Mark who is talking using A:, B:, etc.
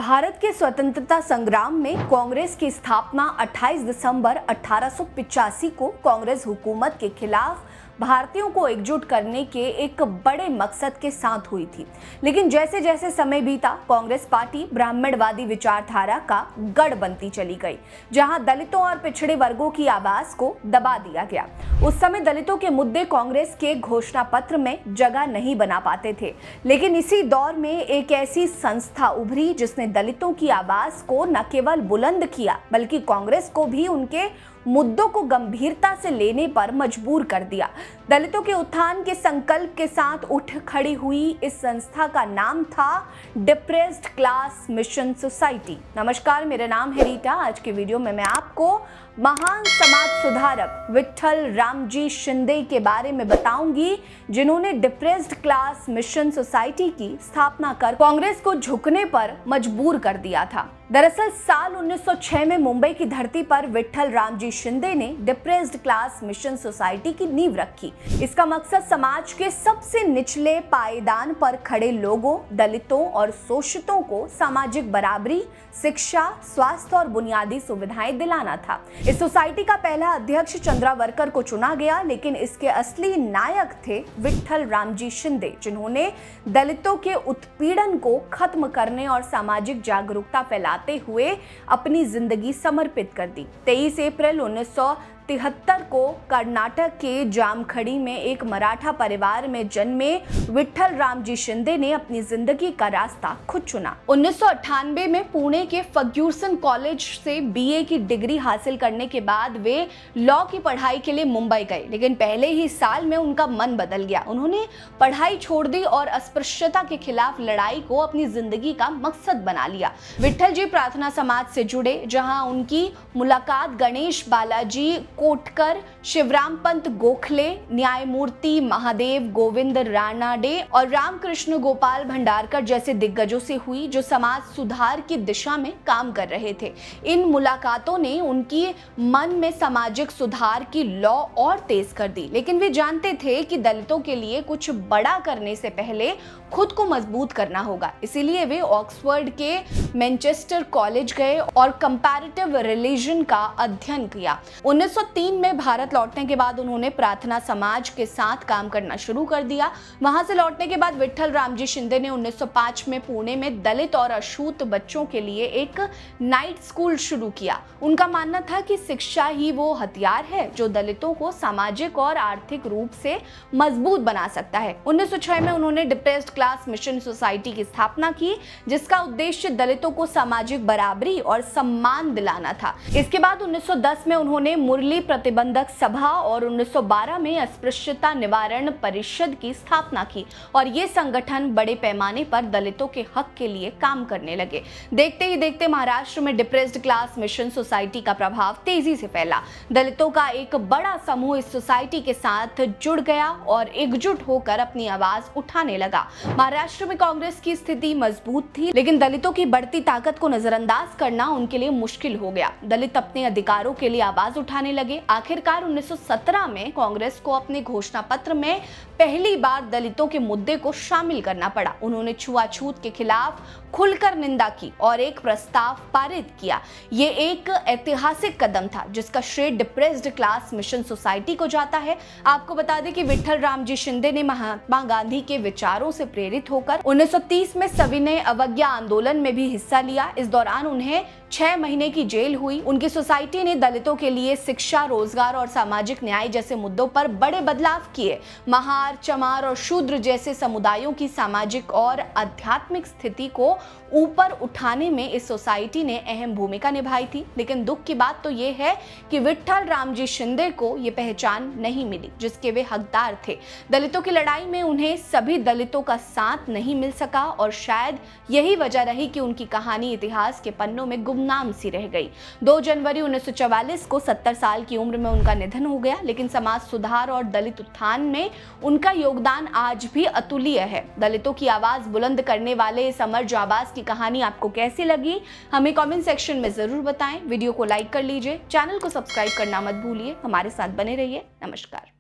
A: भारत के स्वतंत्रता संग्राम में कांग्रेस की स्थापना 28 दिसंबर 1885 को कांग्रेस हुकूमत के खिलाफ भारतीयों को एकजुट करने के एक बड़े मकसद के साथ हुई थी। लेकिन जैसे जैसे समय बीता, कांग्रेस पार्टी ब्राह्मणवादी विचारधारा का गढ़ बनती चली गई, जहां दलितों और पिछड़े वर्गों की आवाज को दबा दिया गया। उस समय दलितों के मुद्दे कांग्रेस के घोषणा पत्र में जगह नहीं बना पाते थे। लेकिन इसी दौर में एक ऐसी संस्था उभरी जिसने दलितों की आवाज को न केवल बुलंद किया, बल्कि कांग्रेस को भी उनके मुद्दों को गंभीरता से लेने पर मजबूर कर दिया। दलितों के उत्थान के संकल्प के साथ उठ खड़ी हुई इस संस्था का नाम था डिप्रेस्ड क्लास मिशन सोसाइटी। नमस्कार, मेरा नाम है रीटा। आज के वीडियो में मैं आपको महान समाज सुधारक विट्ठल रामजी शिंदे के बारे में बताऊंगी, जिन्होंने डिप्रेस्ड क्लास मिशन सोसाइटी की स्थापना कर कांग्रेस को झुकने पर मजबूर कर दिया था। दरअसल साल 1906 में मुंबई की धरती पर विट्ठल रामजी शिंदे ने डिप्रेस्ड क्लास मिशन सोसाइटी की नींव रखी। इसका मकसद समाज के सबसे निचले पायदान पर खड़े लोगों, दलितों और शोषितों को सामाजिक बराबरी, शिक्षा, स्वास्थ्य और बुनियादी सुविधाएं दिलाना था। इस सोसाइटी का पहला अध्यक्ष चंद्रावरकर को चुना गया, लेकिन इसके असली नायक थे विट्ठल रामजी शिंदे, जिन्होंने दलितों के उत्पीड़न को खत्म करने और सामाजिक जागरूकता फैलाते हुए अपनी जिंदगी समर्पित कर दी। 23 अप्रैल 1973 को कर्नाटक के जामखड़ी में एक मराठा परिवार में जन्मे विट्ठल रामजी शिंदे ने अपनी जिंदगी का रास्ता खुद चुना। 1998 में पुणे के फर्ग्यूसन कॉलेज से बीए की डिग्री हासिल करने के बाद वे लॉ की पढ़ाई के लिए मुंबई गए, लेकिन पहले ही साल में उनका मन बदल गया। उन्होंने पढ़ाई छोड़ दी और अस्पृश्यता के खिलाफ लड़ाई को अपनी जिंदगी का मकसद बना लिया। विट्ठल जी प्रार्थना समाज से जुड़े, जहां उनकी मुलाकात गणेश बालाजी कोटकर, शिवराम पंत गोखले, न्यायमूर्ति महादेव गोविंद रानाडे और रामकृष्ण गोपाल भंडारकर जैसे दिग्गजों से हुई, जो समाज सुधार की दिशा में काम कर रहे थे। इन मुलाकातों ने उनकी मन में सामाजिक सुधार की लौ और तेज कर दी, लेकिन वे जानते थे कि दलितों के लिए कुछ बड़ा करने से पहले खुद को मजबूत करना होगा। इसीलिए वे ऑक्सफोर्ड के मैनचेस्टर कॉलेज गए और कंपैरेटिव रिलीजन का अध्ययन किया। 1903 में भारत लौटने के बाद उन्होंने प्रार्थना समाज के साथ काम करना शुरू कर दिया। वहां से लौटने के बाद विट्ठल रामजी शिंदे ने 1905 में पुणे में दलित और अछूत बच्चों के लिए एक नाइट स्कूल शुरू किया। उनका मानना था कि शिक्षा ही वो हथियार है जो दलितों को सामाजिक और आर्थिक रूप से मजबूत बना सकता है। 1906 में उन्होंने डिप्रेस्ड क्लास मिशन सोसाइटी की स्थापना की, जिसका उद्देश्य दलितों को सामाजिक बराबरी और सम्मान दिलाना था। इसके बाद 1910 में उन्होंने मुरली प्रतिबंधक सभा और 1912 में अस्पृश्यता निवारण परिषद की स्थापना की, और ये संगठन बड़े पैमाने पर दलितों के हक के लिए काम करने लगे। देखते ही देखते महाराष्ट्र में डिप्रेस्ड क्लास मिशन सोसाइटी का प्रभाव तेजी से फैला। दलितों का एक बड़ा समूह इस सोसाइटी के साथ जुड़ गया और एकजुट होकर अपनी आवाज उठाने लगा। महाराष्ट्र में कांग्रेस की स्थिति मजबूत थी, लेकिन दलितों की बढ़ती ताकत को नजरअंदाज करना उनके लिए मुश्किल हो गया। दलित अपने अधिकारों के लिए आवाज उठाने लगे। आखिरकार 1917 में कांग्रेस को अपने घोषणा पत्र में पहली बार दलितों के मुद्दे को शामिल करना पड़ा। उन्होंने छुआछूत के खिलाफ खुलकर निंदा की और एक प्रस्ताव पारित किया। ये एक ऐतिहासिक कदम था, जिसका श्रेय डिप्रेस्ड क्लास मिशन सोसाइटी को जाता है। आपको बता दें कि विट्ठल रामजी शिंदे ने महात्मा गांधी के विचारों से प्रेरित होकर 1930 में सविनय अवज्ञा आंदोलन में भी हिस्सा लिया। इस दौरान उन्हें 6 महीने की जेल हुई। उनकी सोसाइटी ने दलितों के लिए शिक्षा, रोजगार और सामाजिक न्याय जैसे मुद्दों पर बड़े बदलाव किए। महार, चमार और शूद्र जैसे समुदायों की सामाजिक और आध्यात्मिक स्थिति को ऊपर उठाने में इस सोसाइटी ने अहम भूमिका निभाई थी। लेकिन दुख की बात तो ये है कि विट्ठल रामजी शिंदे को ये पहचान नहीं मिली जिसके वे हकदार थे। दलितों की लड़ाई में उन्हें सभी दलितों का साथ नहीं मिल सका, और शायद यही वजह रही कि उनकी कहानी इतिहास के पन्नों में गुमनाम सी रह गई। 2 जनवरी 1944 को 70 साल की उम्र में उनका निधन हो गया, लेकिन समाज सुधार और दलित उत्थान में उनका योगदान आज भी अतुल्य है। दलितों की आवाज बुलंद करने वाले इस अमर जाबाज की कहानी आपको कैसी लगी, हमें कमेंट सेक्शन में जरूर बताएं। वीडियो को लाइक कर लीजिए, चैनल को सब्सक्राइब करना मत भूलिए। हमारे साथ बने रहिए। नमस्कार।